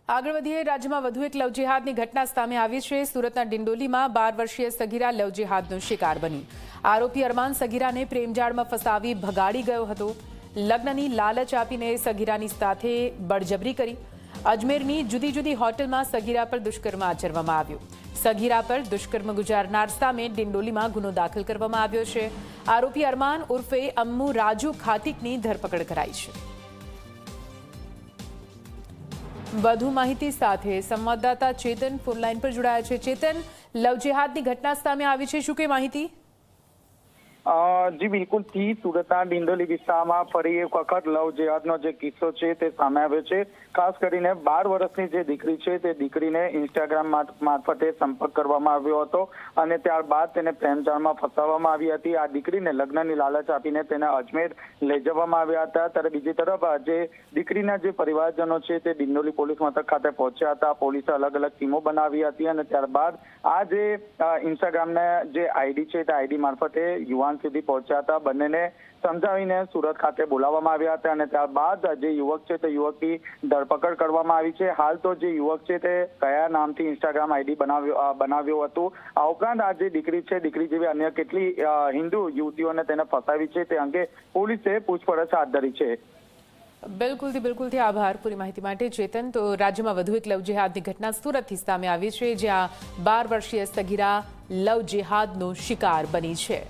આગળ વધીએ રાજ્યમાં વધુ એક લવ જેહાદની ઘટના સામે આવી છે। સુરતના ડિંડોલીમાં 12 વર્ષીય સગીરા લવ જેહાદનો શિકાર બની। આરોપી અરમાન સગીરાને પ્રેમજાળમાં ફસાવી ભગાડી ગયો હતો। લગ્નની લાલચ આપીને સગીરાની સાથે બળજબરી કરી। અજમેરની જુદી જુદી હોટલમાં સગીરા પર દુષ્કર્મ આચરવામાં આવ્યું। સગીરા પર દુષ્કર્મ ગુજારનાર સામે ડિંડોલીમાં ગુનો દાખલ કરવામાં આવ્યો છે। આરોપી અરમાન ઉર્ફે અમ્મુ રાજુ ખાટીકની ધરપકડ કરાઈ છે। વધુ માહિતી સાથે સંવાદદાતા ચેતન ફોનલાઈન પર જોડાયા છે। ચેતન, લવ જેહાદની ઘટના સામે આવી છે, શું કે માહિતી? જી બિલકુલ થી સુરતના ડિંડોલી વિસ્તારમાં ફરી એક વખત લવ જેહાદનો જે કિસ્સો છે તે સામે આવ્યો છે। ખાસ કરીને 12 વર્ષની જે દીકરી છે તે દીકરીને ઇન્સ્ટાગ્રામ મારફતે સંપર્ક કરવામાં આવ્યો હતો અને ત્યારબાદ તેને પ્રેમજાળમાં ફસાવવામાં આવી હતી। આ દીકરીને લગ્નની લાલચ આપીને તેને અજમેર લઈ જવામાં આવ્યા હતા। ત્યારે બીજી તરફ જે દીકરીના જે પરિવારજનો છે તે ડિંડોલી પોલીસ મથક ખાતે પહોંચ્યા હતા। પોલીસે અલગ અલગ ટીમો બનાવી હતી અને ત્યારબાદ આ જે ઇન્સ્ટાગ્રામના જે આઈડી છે તે આઈડી મારફતે યુવાન સુધી પહોંચ્યા હતા। બંનેને સમજાવીને સુરત ખાતે બોલાવવામાં આવ્યા હતા અને ત્યારબાદ જે યુવક છે તે યુવકની ધરપકડ કરવામાં આવી છે। હાલ તો જે યુવક છે તે કયા નામથી ઇન્સ્ટાગ્રામ આઈડી બનાવ્યો હતું, આ ઉપરાંત આ જે દીકરી છે, દીકરી જેવી અન્ય કેટલી હિન્દુ યુવતીઓને તેને ફસાવી છે તે અંગે પોલીસે પૂછપરછ હાથ ધરી છે। બિલકુલથી આભાર પૂરી માહિતી માટે ચેતન। તો રાજ્યમાં વધુ એક લવ જેહાદની ઘટના સુરતથી સામે આવી છે, જ્યાં 12 વર્ષીય સગીરા લવ જેહાદનો શિકાર બની છે।